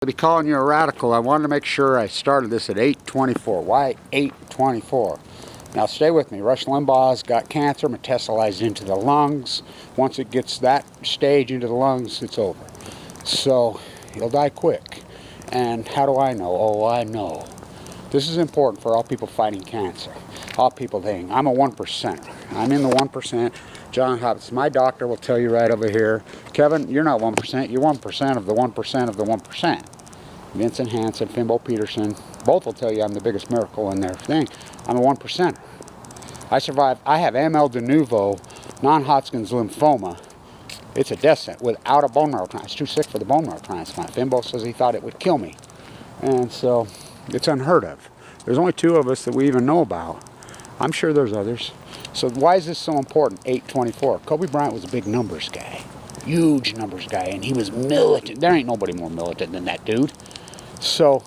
To be calling you a radical, I wanted to make sure I started this at 8:24. Why 8:24? Now stay with me. Rush Limbaugh's got cancer metastasized into the lungs. Once it gets that stage into the lungs, it's over. So he'll die quick. And how do I know? Oh, I know. This is important for all people fighting cancer. All people thinking, I'm a 1%. I'm in the 1%. John Hopkins, my doctor, will tell you right over here, Kevin, you're not 1%, you're 1% of the 1% of the 1%. Vincent Hansen, Fimbo Peterson, both will tell you I'm the biggest miracle in their thing. I'm a 1%er. I survived. I have ML de novo, non-Hodgkin's lymphoma. It's a death sentence without a bone marrow transplant. It's too sick for the bone marrow transplant. Fimbo says he thought it would kill me. And so it's unheard of. There's only 2 of us that we even know about. I'm sure there's others. So why is this so important? 8:24. Kobe Bryant was a big numbers guy. Huge numbers guy. And he was militant. There ain't nobody more militant than that dude. So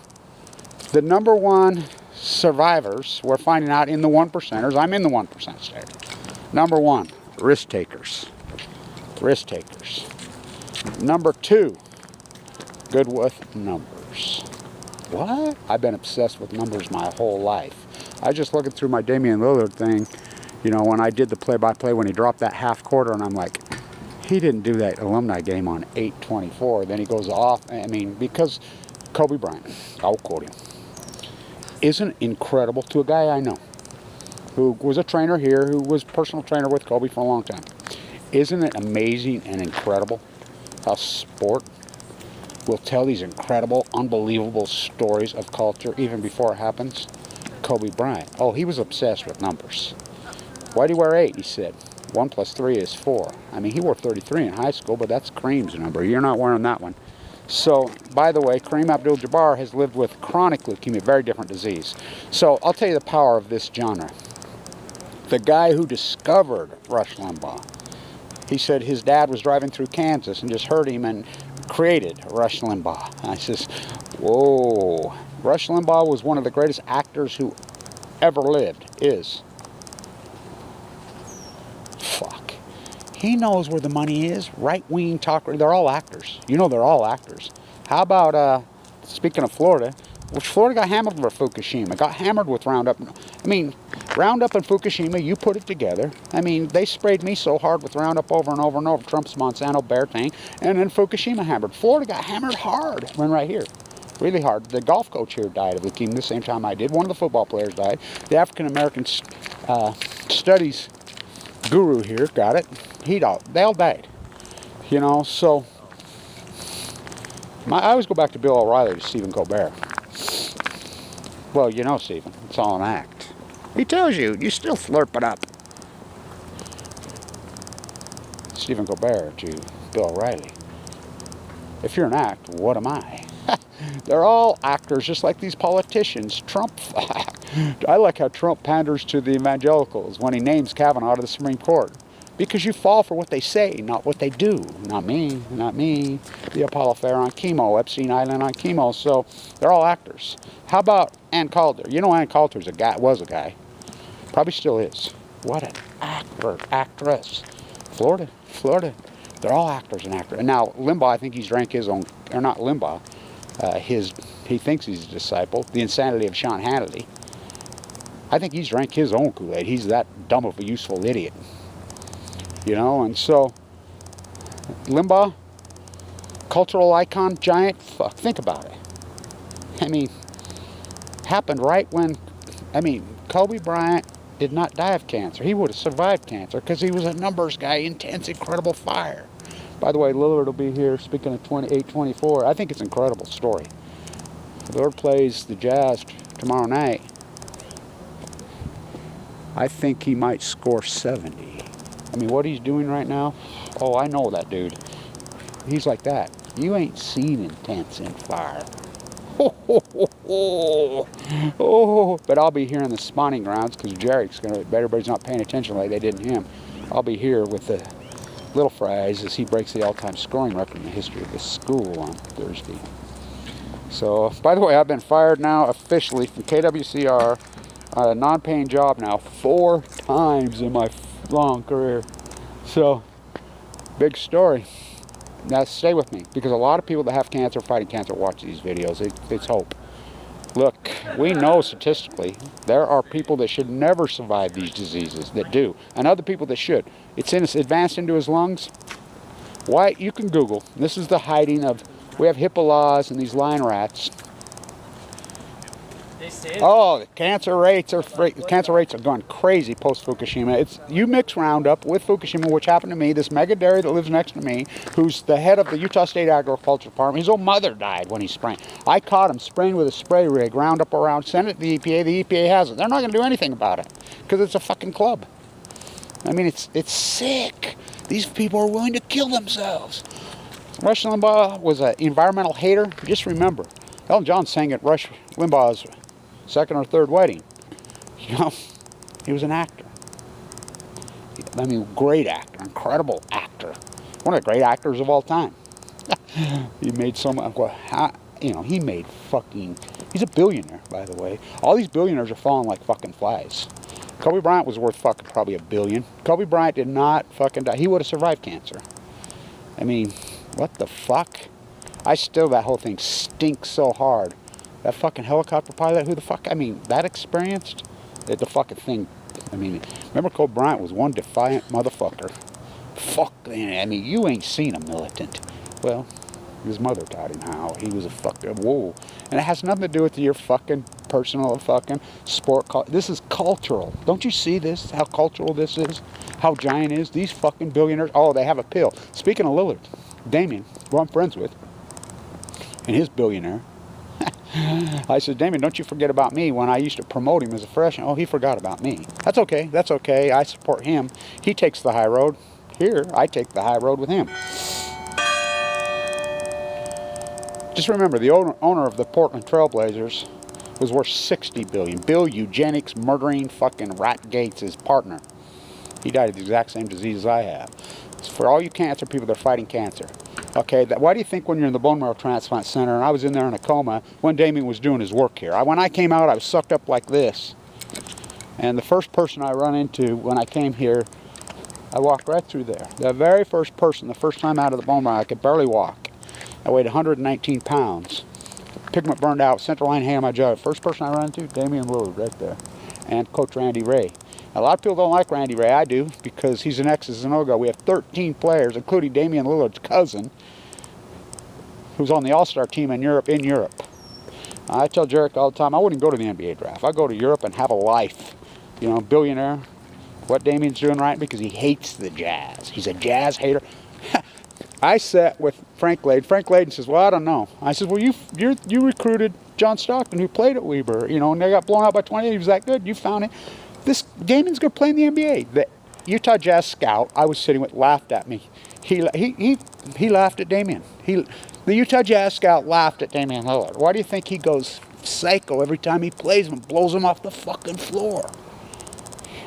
the #1 survivors, we're finding out in the 1%ers. I'm in the 1% state. #1, risk takers. Risk takers. #2, good with numbers. What? I've been obsessed with numbers my whole life. I was just looking through my Damian Lillard thing, you know, when I did the play-by-play when he dropped that half quarter, and I'm like, he didn't do that alumni game on 8:24. Then he goes off. I mean, because Kobe Bryant, I'll quote him, isn't incredible to a guy I know who was a trainer here, who was personal trainer with Kobe for a long time. Isn't it amazing and incredible how sport will tell these incredible, unbelievable stories of culture even before it happens? Kobe Bryant. Oh, he was obsessed with numbers. Why do you wear 8? He said. 1 + 3 is 4. I mean, he wore 33 in high school, but that's Kareem's number. You're not wearing that one. So, by the way, Kareem Abdul-Jabbar has lived with chronic leukemia, very different disease. So, I'll tell you the power of this genre. The guy who discovered Rush Limbaugh, he said his dad was driving through Kansas and just heard him and created Rush Limbaugh. And I says, whoa. Rush Limbaugh was one of the greatest actors who ever lived, is. Fuck. He knows where the money is. Right-wing talker. They're all actors. You know they're all actors. How about, speaking of Florida, which Florida got hammered with Fukushima, got hammered with Roundup. I mean, Roundup and Fukushima, you put it together. I mean, they sprayed me so hard with Roundup over and over and over, Trump's Monsanto bear thing, and then Fukushima hammered. Florida got hammered hard, when right here. Really hard. The golf coach here died of leukemia the same time I did. One of the football players died. The African-American studies guru here got it. They all died. You know, so I always go back to Bill O'Reilly to Stephen Colbert. Well, you know, Stephen, it's all an act. He tells you, you still slurp it up. Stephen Colbert to Bill O'Reilly. If you're an act, what am I? They're all actors, just like these politicians. Trump, I like how Trump panders to the evangelicals when he names Kavanaugh to the Supreme Court. Because you fall for what they say, not what they do. Not me, not me. The Apollo Fair on chemo, Epstein Island on chemo. So they're all actors. How about Ann Coulter? You know Ann Coulter's was a guy. Probably still is. What an actor, actress. Florida. They're all actors and actors. And now Limbaugh, I think he's drank his own, or not Limbaugh. He thinks he's a disciple. The insanity of Sean Hannity. I think he's drank his own Kool-Aid. He's that dumb of a useful idiot. You know, and so Limbaugh, cultural icon, giant, fuck, think about it. I mean, happened right when, I mean, Kobe Bryant did not die of cancer. He would have survived cancer because he was a numbers guy, intense, incredible fire. By the way, Lillard will be here, speaking of 8:24. I think it's an incredible story. Lillard plays the Jazz tomorrow night. I think he might score 70. I mean, what he's doing right now, oh, I know that dude. He's like that. You ain't seen intense and fire. Oh, but I'll be here in the spawning grounds because Jarek's going to, everybody's not paying attention like they did in him. I'll be here with the Little Fries as he breaks the all-time scoring record in the history of this school on Thursday. So, by the way, I've been fired now officially from KWCR on a non-paying job now 4 times in my long career. So, big story. Now stay with me, because a lot of people that have cancer, fighting cancer, watch these videos. It's hope. Look, we know statistically there are people that should never survive these diseases that do, and other people that should. It's advanced into his lungs. Why? You can Google. This is the hiding of. We have HIPAA laws and these line rats. Oh, the cancer rates are gone crazy post Fukushima. It's you mix Roundup with Fukushima, which happened to me. This mega dairy that lives next to me, who's the head of the Utah State Agriculture Department. His own mother died when he sprayed. I caught him spraying with a spray rig, Roundup around. Sent it to the EPA. The EPA hasn't. They're not going to do anything about it because it's a fucking club. I mean, it's sick. These people are willing to kill themselves. Rush Limbaugh was an environmental hater. Just remember, Elton John sang at Rush Limbaugh's second or third wedding. You know, he was an actor. I mean, great actor, incredible actor. One of the great actors of all time. He made so much, you know, he made fucking, he's a billionaire, by the way. All these billionaires are falling like fucking flies. Kobe Bryant was worth fucking probably $1 billion. Kobe Bryant did not fucking die. He would have survived cancer. I mean, what the fuck? That whole thing stinks so hard. That fucking helicopter pilot, who the fuck, I mean, that experienced, the fucking thing, I mean, remember Kobe Bryant was one defiant motherfucker. Fuck, I mean, you ain't seen a militant. Well, his mother taught him how. He was a fucking, whoa. And it has nothing to do with your fucking personal fucking sport. This is cultural. Don't you see this, how cultural this is? How giant it is? These fucking billionaires, oh, they have a pill. Speaking of Lillard, Damien, who I'm friends with, and his billionaire, I said, Damien, don't you forget about me when I used to promote him as a freshman. Oh, he forgot about me. That's okay. That's okay. I support him. He takes the high road. Here, I take the high road with him. Just remember, the owner of the Portland Trailblazers was worth $60 billion. Bill Eugenics murdering fucking Rat Gates, his partner. He died of the exact same disease as I have. So for all you cancer people that are fighting cancer. Okay, why do you think when you're in the bone marrow transplant center, and I was in there in a coma when Damien was doing his work here. When I came out, I was sucked up like this. And the first person I run into when I came here, I walked right through there. The very first person, the first time out of the bone marrow, I could barely walk. I weighed 119 pounds. Pigment burned out, central line hand on my jaw. First person I ran into, Damian Lillard right there. And Coach Randy Ray. A lot of people don't like Randy Ray. I do, because he's an X's and O-go. We have 13 players, including Damian Lillard's cousin, who's on the All-Star team in Europe. I tell Jarek all the time, I wouldn't go to the NBA draft. I'd go to Europe and have a life. You know, billionaire. What Damien's doing right, because he hates the Jazz. He's a Jazz hater. I sat with Frank Layden. Frank Layden says, well, I don't know. I said, well, you recruited John Stockton, who played at Weber, you know, and they got blown out by 28. He was that good. You found it. This Damien's going to play in the NBA. The Utah Jazz scout I was sitting with laughed at me. He laughed at Damien. The Utah Jazz scout laughed at Damian Lillard. Why do you think he goes psycho every time he plays him, blows him off the fucking floor?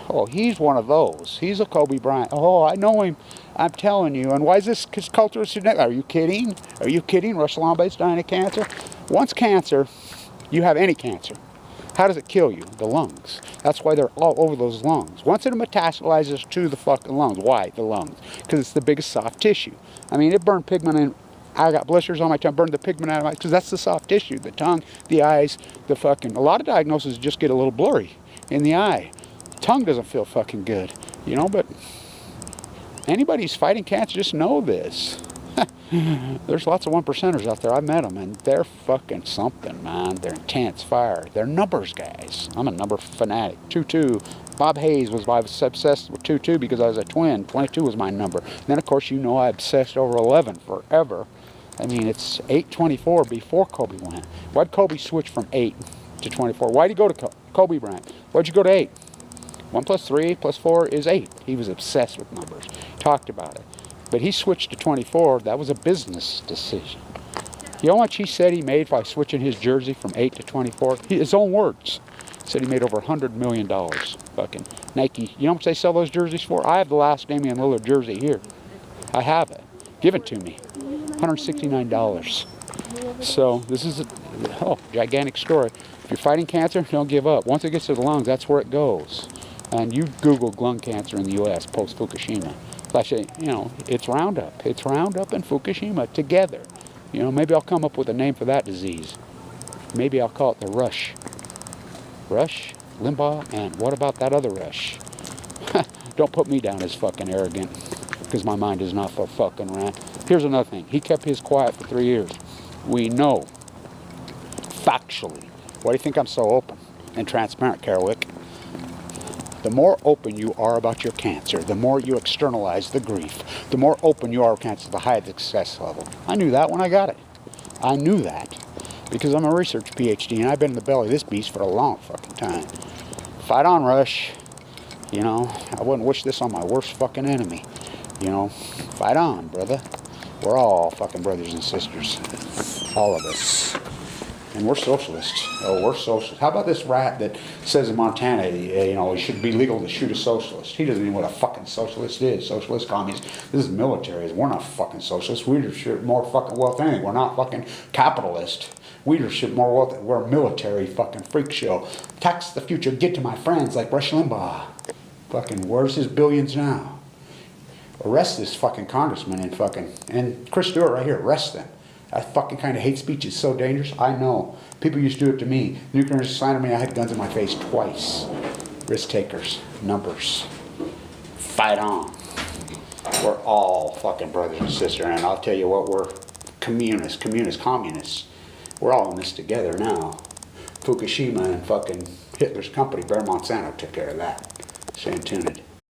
Oh, he's one of those. He's a Kobe Bryant. Oh, I know him. I'm telling you. And why is this culture? Are you kidding? Are you kidding? Rush Limbaugh's dying of cancer. Once cancer, you have any cancer. How does it kill you? The lungs. That's why they're all over those lungs. Once it metastasizes to the fucking lungs. Why the lungs? Because it's the biggest soft tissue. I mean, it burned pigment in. I got blisters on my tongue, burned the pigment out of my, because that's the soft tissue. The tongue, the eyes, the fucking, a lot of diagnoses just get a little blurry in the eye. Tongue doesn't feel fucking good, you know, but anybody who's fighting cancer, just know this. There's lots of 1%ers out there. I've met them, and they're fucking something, man. They're intense fire. They're numbers guys. I'm a number fanatic. 22. Bob Hayes I was obsessed with 22 because I was a twin. 22 was my number. And then, of course, you know I obsessed over 11 forever. I mean, it's 824 before Kobe went. Why'd Kobe switch from 8 to 24? Why'd he go to Kobe Bryant? Why'd you go to 8? 1 plus 3 plus 4 is 8. He was obsessed with numbers. Talked about it. But he switched to 24. That was a business decision. You know what he said he made by switching his jersey from 8 to 24? His own words. He said he made over $100 million. Fucking Nike. You know how much they sell those jerseys for? I have the last Damian Lillard jersey here. I have it. Give it to me. $169. So this is a gigantic story. If you're fighting cancer, don't give up. Once it gets to the lungs, that's where it goes. And you Google lung cancer in the U.S. post-Fukushima. You know, it's Roundup. It's Roundup and Fukushima together. You know, maybe I'll come up with a name for that disease. Maybe I'll call it the Rush. Rush, Limbaugh, and what about that other Rush? Don't put me down as fucking arrogant, because my mind is not for fucking rant. Here's another thing. He kept his quiet for 3 years. We know, factually. Why do you think I'm so open and transparent, Kerouac? The more open you are about your cancer, the more you externalize the grief, the more open you are with cancer, the higher the success level. I knew that when I got it. I knew that because I'm a research PhD and I've been in the belly of this beast for a long fucking time. Fight on, Rush. You know, I wouldn't wish this on my worst fucking enemy. You know, fight on, brother. We're all fucking brothers and sisters. All of us. And we're socialists. Oh, we're socialists. How about this rat that says in Montana, you know, it should be legal to shoot a socialist? He doesn't even know what a fucking socialist is. Socialist, communist. This is military. We're not fucking socialists. We ship more fucking wealth than anything. We're not fucking capitalist. We ship more wealth. We're a military fucking freak show. Tax the future. Get to my friends like Rush Limbaugh. Fucking, where's his billions now? Arrest this fucking congressman and Chris Stewart right here. Arrest them. That fucking kind of hate speech is so dangerous. I know. People used to do it to me. Nuclear slandered me. I had guns in my face twice. Risk takers. Numbers. Fight on. We're all fucking brothers and sisters. And I'll tell you what, we're communists. We're all in this together now. Fukushima and fucking Hitler's company, Bear Monsanto, took care of that. Stay tuned.